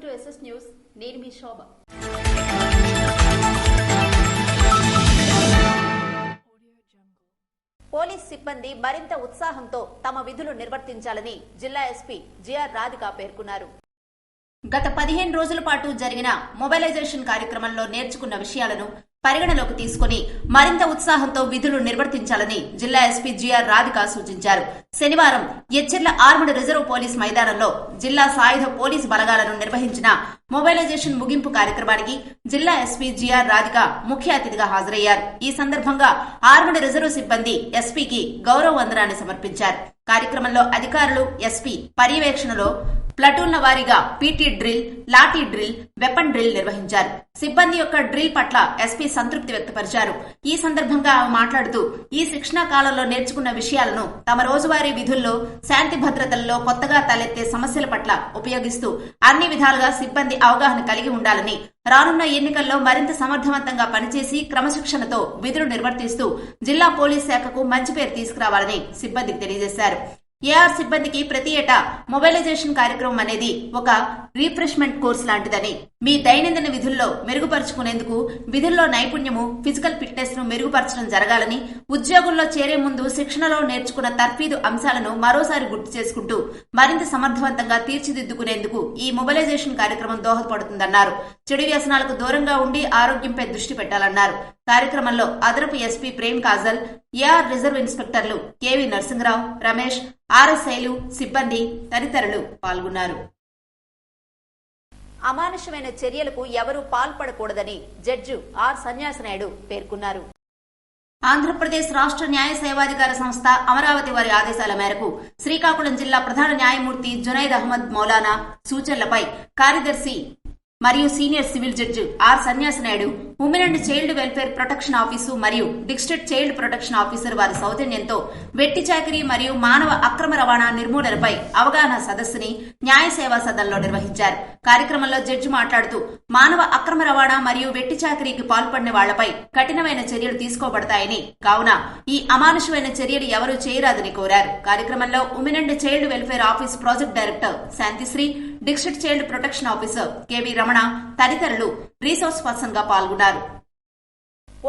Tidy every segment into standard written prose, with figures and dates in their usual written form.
Welcome to SS news. నేను మీ శోభ. Police సిబ్బంది మరింత ఉత్సాహంతో తమ విధులు నిర్వర్తించాలని జిల్లా ఎస్పీ జిఆర్ రాధిక పేర్కొన్నారు. గత 15 రోజుల పాటు జరిగిన మొబైలైజేషన్ కార్యక్రమంలో నేర్చుకున్న విషయాలను పరిగణలోకి తీసుకుని మరింత ఉత్సాహంతో విధులు నిర్వర్తించాలని జిల్లా ఎస్పీ జిఆర్ రాధిక సూచించారు. శనివారం ఎచ్చెర్ల ఆర్మడ్ రిజర్వ్ పోలీస్ మైదానంలో జిల్లా సాయుధ పోలీస్ బలగాలను నిర్వహించిన మొబైలైజేషన్ ముగింపు కార్యక్రమానికి జిల్లా ఎస్పీ జిఆర్ రాధిక ముఖ్య అతిథిగా హాజరయ్యారు. ఈ సందర్భంగా ఆర్మడ్ రిజర్వ్ సిబ్బంది ఎస్పీకి గౌరవ వందనాన్ని సమర్పించారు. కార్యక్రమంలో అధికారులు ఎస్పీ పర్యవేక్షణలో ప్లటూన్ల వారీగా PT drill, lathi drill, weapon drill నిర్వహించారు. సిబ్బంది యొక్క డ్రిల్ పట్ల ఎస్పీ సంతృప్తి వ్యక్తపరిచారు. ఈ సందర్భంగా ఆమె మాట్లాడుతూ ఈ శిక్షణా కాలంలో నేర్చుకున్న విషయాలను తమ రోజువారీ విధుల్లో శాంతి భద్రతల్లో కొత్తగా తలెత్తే సమస్యల పట్ల ఉపయోగిస్తూ అన్ని విధాలుగా సిబ్బంది అవగాహన కలిగి ఉండాలని, రానున్న ఎన్నికల్లో మరింత సమర్థవంతంగా పనిచేసి క్రమశిక్షణతో విధులు నిర్వర్తిస్తూ జిల్లా పోలీస్ శాఖకు మంచి పేరు తీసుకురావాలని సిబ్బందికి తెలియజేశారు. ఏఆర్ సిబ్బందికి ప్రతి ఏటా మొబైలైజేషన్ కార్యక్రమం అనేది ఒక రీఫ్రెష్మెంట్ కోర్స్ లాంటిదని, మీ దైనందిన విధుల్లో మెరుగుపరుచుకునేందుకు విధుల్లో నైపుణ్యము, ఫిజికల్ ఫిట్నెస్ ను మెరుగుపరచడం జరగాలని, ఉద్యోగుల్లో చేరే ముందు శిక్షణలో నేర్చుకున్న తర్ఫీదు అంశాలను మరోసారి గుర్తు చేసుకుంటూ మరింత సమర్థవంతంగా తీర్చిదిద్దుకునేందుకు ఈ మొబైలైజేషన్ కార్యక్రమం దోహదపడుతుందన్నారు. చెడు వ్యసనాలకు దూరంగా ఉండి ఆరోగ్యంపై దృష్టి పెట్టాలన్నారు. కార్యక్రమంలో అదనపు SP Prem Kajal, AR reserve ఇన్స్పెక్టర్లు కేవీ నరసింహరావు, రమేష్, ఆర్ఎస్ఐలు, సిబ్బంది తదితరులు పాల్గొన్నారు. అమానుషమైన చర్యలకు ఎవరూ పాల్పడకూడదని జడ్జి ఆర్ సన్యాసనాయుడు పేర్కొన్నారు. ఆంధ్రప్రదేశ్ రాష్ట్ర న్యాయ సేవాధికార సంస్థ అమరావతి వారి ఆదేశాల మేరకు శ్రీకాకుళం జిల్లా ప్రధాన న్యాయమూర్తి జునైద్ అహ్మద్ మౌలానా సూచనలపై కార్యదర్శి మరియు senior civil judge R Sanyasi Naidu, women and child welfare protection office మరియు డిస్ట్రిక్ట్ చైల్డ్ ప్రొటెక్షన్ ఆఫీసర్ వారి సౌజన్యంతో వెట్టి చాకిరీ మరియు మానవ అక్రమ రవాణా నిర్మూలనపై అవగాహన సదస్సుని న్యాయ సేవా సదన్లో నిర్వహించారు. కార్యక్రమంలో జడ్జి మాట్లాడుతూ మానవ అక్రమ రవాణా మరియు వెట్టి చాకిరీకి పాల్పడిన వాళ్లపై కఠినమైన చర్యలు తీసుకోబడతాయని, కావున ఈ అమానుషమైన చర్యలు ఎవరూ చేయరాదని కోరారు. కార్యక్రమంలో women and child welfare office project director Shantisri, district child protection officer KV Ramana తదితరులు రీసోర్స్ పర్సన్ గా పాల్గొన్నారు.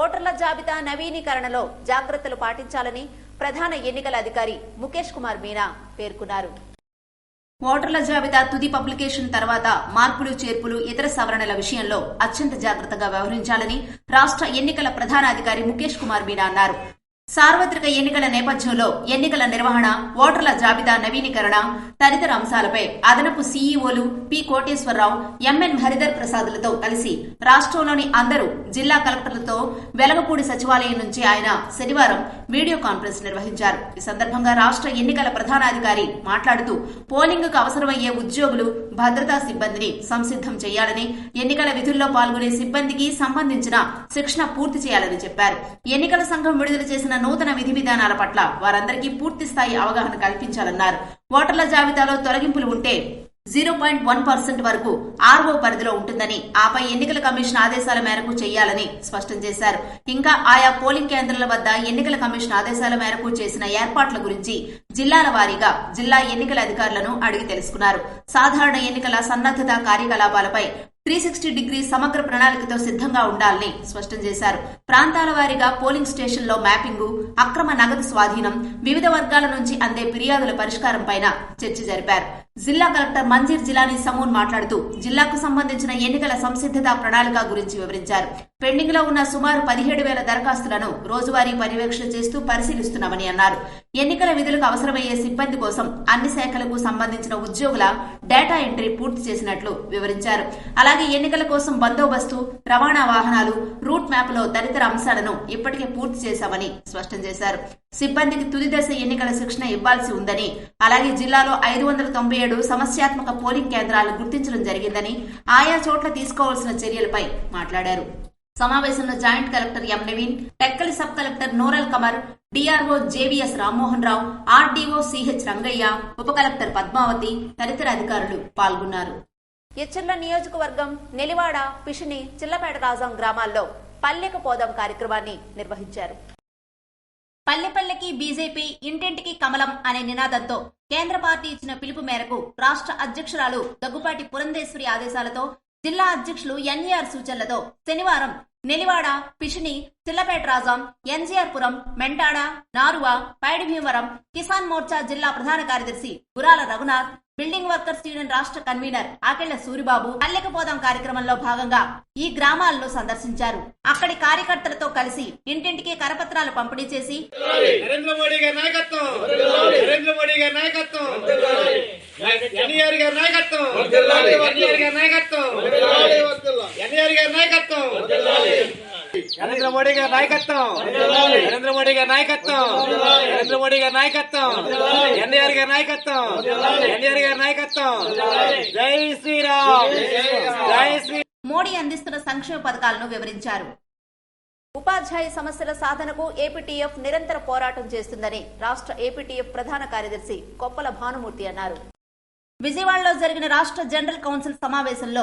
ఓటర్ల జాబితా నవీకరణలో జాగ్రత్తలు పాటించాలని ప్రధాన ఎన్నికల అధికారి ముఖేష్ కుమార్ మీనా పేర్కొన్నారు. ఓటర్ల జాబితా తుది పబ్లికేషన్ తర్వాత మార్పులు, చేర్పులు, ఇతర సవరణల విషయంలో అత్యంత జాగ్రత్తగా వ్యవహరించాలని రాష్ట్ర ఎన్నికల ప్రధాన అధికారి ముఖేష్ కుమార్ మీనా అన్నారు. సార్వత్రిక ఎన్నికల నేపథ్యంలో ఎన్నికల నిర్వహణ, ఓటర్ల జాబితా నవీకరణ తదితర అంశాలపై అదనపు సీఈఓలు పి కోటేశ్వరరావు, ఎంఎన్ హరిధర్ ప్రసాద్లతో కలిసి రాష్ట్రంలోని అందరూ జిల్లా కలెక్టర్లతో వెలగపూడి సచివాలయం నుంచి ఆయన శనివారం వీడియో కాన్ఫరెన్స్ నిర్వహించారు. ఈ సందర్భంగా రాష్ట్ర ఎన్నికల ప్రధానాధికారి మాట్లాడుతూ పోలింగ్ కు అవసరమయ్యే ఉద్యోగులు, భద్రతా సిబ్బందిని సంసిద్దం చేయాలని, ఎన్నికల విధుల్లో పాల్గొనే సిబ్బందికి సంబంధించిన శిక్షణ పూర్తి చేయాలని చెప్పారు. ఎన్నికల సంఘం విడుదల చేసిన నూతన విధి విధానాల పట్ల వారందరికీ పూర్తి స్థాయి అవగాహన కల్పించాలన్నారు. ఓటర్ల జాబితాలో తొలగింపులు ఉంటే 0.1% వరకు ఆర్ఓ పరిధిలో ఉంటుందని, ఆపై ఎన్నికల కమిషన్ ఆదేశాల మేరకు చేయాలని స్పష్టం చేశారు. ఇంకా ఆయా పోలింగ్ కేంద్రాల వద్ద ఎన్నికల కమిషన్ ఆదేశాల మేరకు చేసిన ఏర్పాట్ల గురించి జిల్లాల వారీగా జిల్లా ఎన్నికల అధికారులను అడిగి తెలుసుకున్నారు. సాధారణ ఎన్నికల సన్నద్దత కార్యకలాపాలపై 360 డిగ్రీ సమగ్ర ప్రణాళికతో సిద్ధంగా ఉండాలని స్పష్టం చేశారు. ప్రాంతాల వారీగా పోలింగ్ స్టేషన్లో మ్యాపింగు, అక్రమ నగదు స్వాధీనం, వివిధ వర్గాల నుంచి అందే ఫిర్యాదుల పరిష్కారంపై చర్చ జరిపారు. జిల్లా కలెక్టర్ మంజీర్ జిలానీ సమూన్ మాట్లాడుతూ జిల్లాకు సంబంధించిన ఎన్నికల సంసిద్దత ప్రణాళిక గురించి వివరించారు. పెండింగ్ లో ఉన్న సుమారు 17,000 దరఖాస్తులను రోజువారీ పర్యవేక్షణ చేస్తూ పరిశీలిస్తున్నామని అన్నారు. ఎన్నికల విధులకు అవసరమయ్యే సిబ్బంది కోసం అన్ని శాఖలకు సంబంధించిన ఉద్యోగుల డేటా ఎంట్రీ పూర్తి చేసినట్లు వివరించారు. అలాగే ఎన్నికల కోసం బందోబస్తు, రవాణా వాహనాలు, రూట్ మ్యాప్లో తదితర అంశాలను ఇప్పటికే పూర్తి చేశామని స్పష్టం చేశారు. సిబ్బందికి తుది దశ ఎన్నికల శిక్షణ ఇవ్వాల్సి ఉందని, అలాగే జిల్లాలో 597 సమస్యాత్మక పోలింగ్ కేంద్రాలను గుర్తించడం జరిగిందని, ఆయా చోట్ల తీసుకోవాల్సిన చర్యలపై మాట్లాడారు. సమావేశంలో joint collector M Naveen, Tekkali sub collector Noorul Qamar, DRO JVS Rammohan Rao, RDO CH Rangaiah, ఉప కలెక్టర్ పద్మావతి తదితర అధికారులు పాల్గొన్నారు. ఎచ్చెర్ల నియోజకవర్గం నెలివాడ, పిషిని, చిల్లపేట రాజాం గ్రామాల్లో పల్లెకు పోదాం కార్యక్రమాన్ని నిర్వహించారు. పల్లెపల్లెకి బీజేపీ, ఇంటింటికి కమలం అనే నినాదంతో కేంద్ర పార్టీ ఇచ్చిన పిలుపు మేరకు రాష్ట్ర అధ్యక్షురాలు దగ్గుపాటి పురంధేశ్వరి ఆదేశాలతో జిల్లా అధ్యక్షులు ఎన్ఈఆర్ సూచనలతో శనివారం నెలివాడ, పిషిని, చిల్లపేట రాజాం, ఎన్జీఆర్ పురం, మెంటాడ, నారువ, పైడి భీమవరం కిసాన్ మోర్చా జిల్లా ప్రధాన కార్యదర్శి Gurala Raghunath, building workers union రాష్ట్ర కన్వీనర్ ఆకెళ్ల సూరిబాబు పల్లెకపోదాం కార్యక్రమంలో భాగంగా ఈ గ్రామాలను సందర్శించారు. అక్కడి కార్యకర్తలతో కలిసి ఇంటింటికి కరపత్రాలు పంపిణీ చేసి నరేంద్ర మోడీ గారి నాయకత్వం, నరేంద్ర మోడీ గారి నాయకత్వం, ఎన్ఈఆర్ గారి నాయకత్వం, ఎన్ఈఆర్ గారి నాయకత్వం, ఎన్ఈఆర్ గారి నాయకత్వం, నరేంద్ర మోడీ గారి నాయకత్వం, నరేంద్ర మోడీ గారి నాయకత్వం, నరేంద్ర మోడీ గారి నాయకత్వం, ఎన్ఈఆర్ గారి నాయకత్వం, ఎన్ఈఆర్ గారి నాయకత్వం. జై శ్రీరామ్, జై శ్రీ. మోడీ అందిస్తున్న సంక్షేమ పథకాలను వివరించారు. ఉపాధ్యాయ సమస్యల సాధనకు ఏపీటీఎఫ్ నిరంతర పోరాటం చేస్తుందని రాష్ట్ర ఏపీటీఎఫ్ ప్రధాన కార్యదర్శి కొప్పల భానుమూర్తి అన్నారు. విజయవాడలో జరిగిన రాష్ట్ర జనరల్ కౌన్సిల్ సమావేశంలో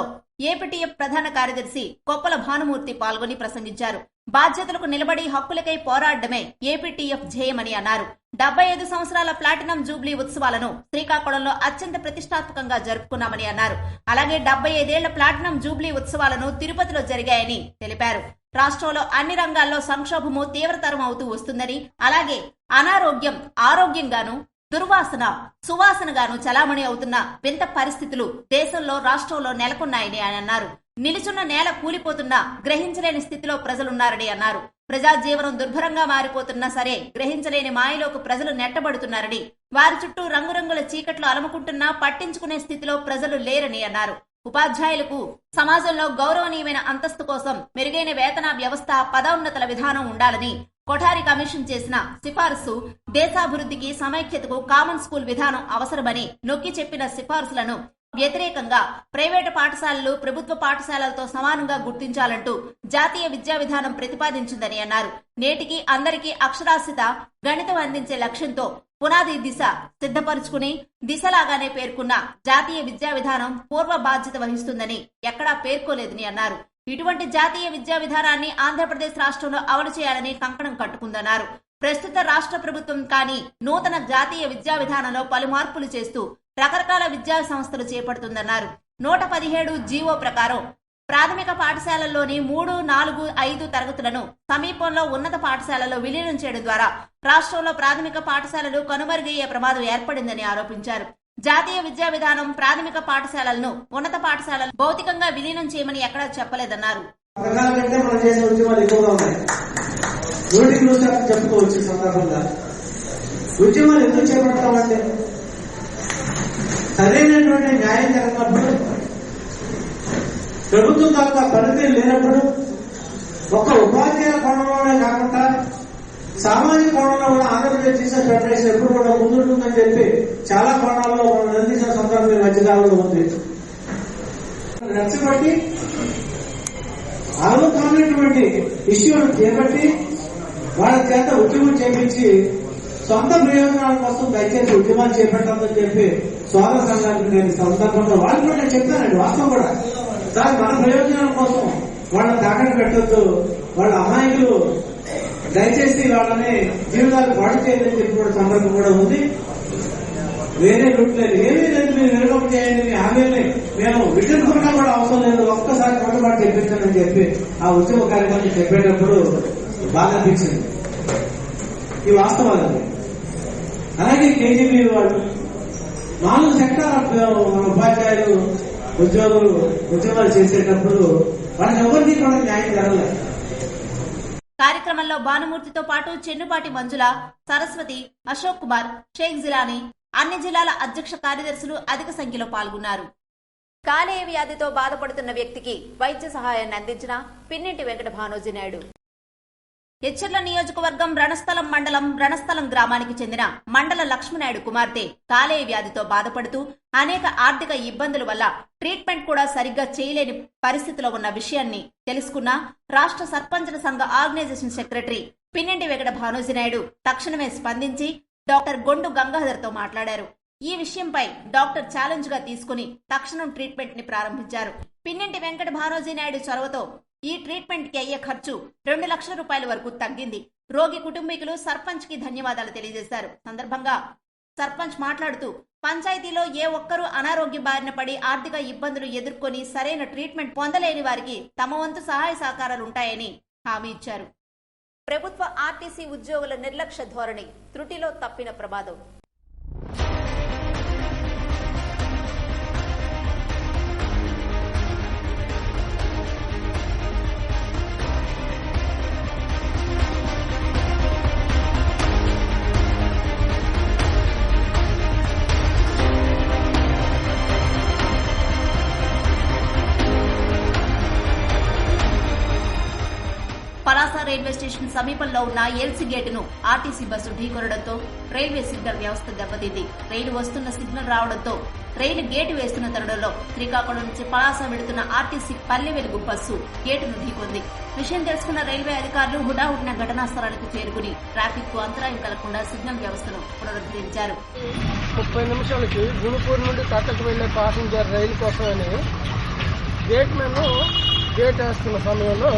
ఏపీటీఎఫ్ ప్రధాన కార్యదర్శి కొప్పల భానుమూర్తి పాల్గొని ప్రసంగించారు. బాధ్యతలకు నిలబడి హక్కులకై పోరాడమే ఏపీటీఎఫ్ ధ్యేయమని అన్నారు. 75 సంవత్సరాల ప్లాటినం జూబ్లీ ఉత్సవాలను శ్రీకాకుళంలో అత్యంత ప్రతిష్టాత్మకంగా జరుపుకున్నామని అన్నారు. అలాగే 75 ఏళ్ల ప్లాటినం జూబ్లీ ఉత్సవాలను తిరుపతిలో జరిగాయని తెలిపారు. రాష్ట్రంలో అన్ని రంగాల్లో సంక్షోభము తీవ్రతరం అవుతూ వస్తుందని, అలాగే అనారోగ్యం ఆరోగ్యంగాను, దుర్వాసన సువాసనగాను చలామణి అవుతున్న వింత పరిస్థితులు దేశంలో రాష్ట్రంలో నెలకొన్నాయని ఆయన అన్నారు. నిలుచున్న నేల కూలిపోతున్నా గ్రహించలేని స్థితిలో ప్రజలున్నారని అన్నారు. ప్రజా జీవనం దుర్భరంగా మారిపోతున్నా సరే గ్రహించలేని మాయలోకి ప్రజలు నెట్టబడుతున్నారని, వారి చుట్టూ రంగురంగుల చీకట్లు అలముకుంటున్నా పట్టించుకునే స్థితిలో ప్రజలు లేరని అన్నారు. ఉపాధ్యాయులకు సమాజంలో గౌరవనీయమైన అంతస్తు కోసం మెరుగైన వేతన వ్యవస్థ, పదోన్నతుల విధానం ఉండాలని కొఠారి కమిషన్ చేసిన సిఫారసు దేశాభివృద్ధికి, సమైక్యతకు కామన్ స్కూల్ విధానం అవసరమని నొక్కి చెప్పిన సిఫారసులను వ్యతిరేకంగా ప్రైవేటు పాఠశాలలు ప్రభుత్వ పాఠశాలలతో సమానంగా గుర్తించాలంటూ జాతీయ విద్యా విధానం ప్రతిపాదించిందని అన్నారు. నేటికి అందరికీ అక్షరాస్యత, గణితం అందించే లక్ష్యంతో పునాది దిశ సిద్ధపరుచుకుని దిశలాగానే పేర్కొన్న జాతీయ విద్యా విధానం పూర్వ బాధ్యత వహిస్తుందని ఎక్కడా పేర్కోలేదని అన్నారు. ఇటువంటి జాతీయ విద్యా విధానాన్ని ఆంధ్రప్రదేశ్ రాష్ట్రంలో అమలు చేయాలని కంకణం కట్టుకుందన్నారు. ప్రస్తుత రాష్ట్ర ప్రభుత్వం కానీ నూతన జాతీయ విద్యా విధానంలో పలు మార్పులు చేస్తూ రకరకాల విద్యా సంస్థలు చేపడుతుందన్నారు. 117 జీవో ప్రకారం ప్రాథమిక పాఠశాలల్లోని 3, 4, 5 తరగతులను సమీపంలో ఉన్నత పాఠశాలలో విలీనం చేయడం ద్వారా రాష్ట్రంలో ప్రాథమిక పాఠశాలలు కనుమరుగయ్యే ప్రమాదం ఏర్పడిందని ఆరోపించారు. జాతీయ విద్యా విధానం ప్రాథమిక పాఠశాలలను ఉన్నత పాఠశాలలు భౌతికంగా విలీనం చేయమని ఎక్కడా చెప్పలేదన్నారు. ఉద్యమాలు ఎందుకు చేపడతామంటే సరైనటువంటి న్యాయం జరగనప్పుడు, ప్రభుత్వం తాలూకా పరిధి లేనప్పుడు, ఒక ఉపాధ్యాయ కోణంలోనే కాకుండా సామాజిక కోణంలో కూడా ఆంధ్రప్రదేశ్ టీచర్స్ ఫెడరేషన్ ఎప్పుడు కూడా ముందుంటుందని చెప్పి చాలా కోణాల్లో మనం నిలదీసిన సందర్భం ఈ మధ్యకాలంలో ఉంది. నచ్చబట్టి ఆలోచనటువంటి ఇష్యూను చేపట్టి వాళ్ళ చేత ఉద్యమం చేపించి సొంత ప్రయోజనాల కోసం దయచేసి ఉద్యమాలు చేపట్టాలని చెప్పి స్వాగత సంఘానికి నేను సందర్భంగా వాళ్ళు కూడా నేను చెప్పానండి. వాస్తవం కూడా సార్ మన ప్రయోజనాల కోసం వాళ్ళని తాకట్టు పెట్టొద్దు, వాళ్ళ అమాయకులు, దయచేసి వాళ్ళని జీవితాలు పాటు చేయాలని చెప్పి కూడా సందర్భం కూడా ఉంది. వేరే రూట్ లేదు, ఏమీ లేదు, మీరు నిర్వహణ చేయండి, మీ హామీల్ని మేము విటనుకున్నా కూడా అవసరం లేదు, ఒక్కసారి కొట్టుబాటు చేపించాలని చెప్పి ఆ ఉద్యమ కార్యక్రమం చెప్పేటప్పుడు బాగా అనిపించింది. ఈ వాస్తవాలు. అలాగే కేజీబీ వాళ్ళు 4 సెక్టార్ ఉపాధ్యాయులు ఉద్యోగులు ఉద్యమాలు చేసేటప్పుడు వాళ్ళకి ఎవరికి కూడా న్యాయం జరగలేదు. కార్యక్రమంలో భానుమూర్తితో పాటు చెన్నుపాటి మంజుల, సరస్వతి, అశోక్ కుమార్, షేక్ జిలానీ, అన్ని జిల్లాల అధ్యక్ష కార్యదర్శులు అధిక సంఖ్యలో పాల్గొన్నారు. కాలేయ వ్యాధితో బాధపడుతున్న వ్యక్తికి వైద్య సహాయాన్ని అందించిన పిన్నింటి వెంకట భానోజీ నాయుడు. ఎచ్చెర్ల నియోజకవర్గం రణస్థలం మండలం రణస్థలం గ్రామానికి చెందిన మండల లక్ష్మీనాయుడు కుమార్తె కాలేయ వ్యాధితో బాధపడుతూ అనేక ఆర్థిక ఇబ్బందుల వల్ల ట్రీట్మెంట్ కూడా సరిగ్గా చేయలేని పరిస్థితిలో ఉన్న విషయాన్ని తెలుసుకున్న రాష్ట్ర సర్పంచుల సంఘ ఆర్గనైజేషన్ సెక్రటరీ పిన్నింటి వెంకట భానోజీ నాయుడు తక్షణమే స్పందించి డాక్టర్ గొండు గంగాధర్తో మాట్లాడారు. ఈ విషయంపై డాక్టర్ ఛాలెంజ్ గా తీసుకుని తక్షణం ట్రీట్మెంట్ ని ప్రారంభించారు. పిన్నింటి వెంకట భానోజీ నాయుడు చొరవతో ఈ ట్రీట్మెంట్ కి అయ్యే ఖర్చు 2 లక్షల రూపాయల వరకు తగ్గింది. రోగి కుటుంబీకులు సర్పంచ్ కి ధన్యవాదాలు తెలియజేశారు. సందర్భంగా సర్పంచ్ మాట్లాడుతూ పంచాయతీలో ఏ ఒక్కరూ అనారోగ్య బారిన పడి ఆర్థిక ఇబ్బందులు ఎదుర్కొని సరైన ట్రీట్మెంట్ పొందలేని వారికి తమ వంతు సహాయ సహకారాలుంటాయని హామీ ఇచ్చారు. ప్రభుత్వ ఆర్టీసీ ఉద్యోగుల నిర్లక్ష్య ధోరణి, త్రుటిలో తప్పిన ప్రమాదం. పలాస రైల్వే స్టేషన్ సమీపంలో ఉన్న ఎల్సీ గేటును ఆర్టీసీ బస్సు ఢీకొనడంతో రైల్వే సిగ్నల్ వ్యవస్థ దెబ్బతింది. రైలు వస్తున్న సిగ్నల్ రావడంతో రైలు గేటు వేస్తున్న తరుణంలో శ్రీకాకుళం నుంచి పలాస వెడుతున్న ఆర్టీసీ పల్లె వెలుగు బస్సు గేటును ఢీకొంది. విషయం తెలుసుకున్న రైల్వే అధికారులు హుటాహుటిన ఘటనా స్థలానికి చేరుకుని ట్రాఫిక్ కు అంతరాయం కలగకుండా సిగ్నల్ వ్యవస్థను పునరుద్ధరించారు. 30 నిమిషాలకి గుణపూర్ నుండి కట్టకు వెళ్లే ప్యాసింజర్ రైలు కోసమని గేట్ మెన్ గేట్ వేస్తున్న సమయంలో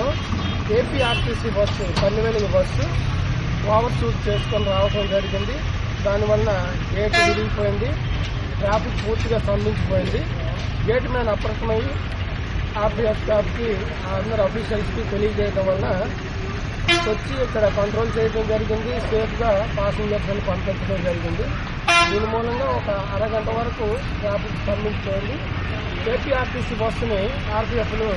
APRTC bus Palle Velugu bus over shoot చేసుకొని రావడం జరిగింది. దానివల్ల గేట్ విరిగిపోయింది. ట్రాఫిక్ పూర్తిగా స్తంభించిపోయింది. గేట్ మ్యాన్ అప్రమత్తమై ఆర్టీఎఫ్ స్టాఫ్కి అందరు అఫీషియల్స్కి తెలియజేయడం వల్ల వచ్చి ఇక్కడ కంట్రోల్ చేయడం జరిగింది. సేఫ్గా ప్యాసింజర్స్ని పంపించడం జరిగింది. దీని మూలంగా ఒక అరగంట వరకు ట్రాఫిక్ స్తంభించిపోయింది. ఏపీఆర్టీసీ బస్సుని ఆర్టీఎఫ్లు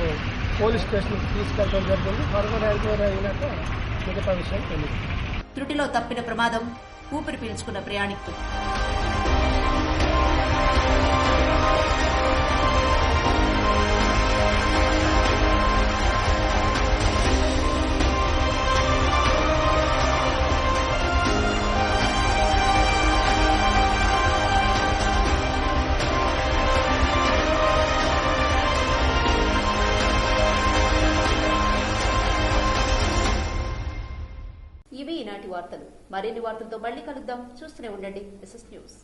పోలీస్ స్టేషన్కి తీసుకెళ్లడం జరిగింది. ఫర్దర్ ఎంక్వైరీ అయినాక మిగతా విషయం తెలియదు. త్రుటిలో తప్పిన ప్రమాదం, ఊపిరి పీల్చుకున్న ప్రయాణికులు. ఇవి ఈనాటి వార్తలు. మరిన్ని వార్తలతో మళ్ళీ కలుద్దాం. చూస్తూనే ఉండండి SS న్యూస్.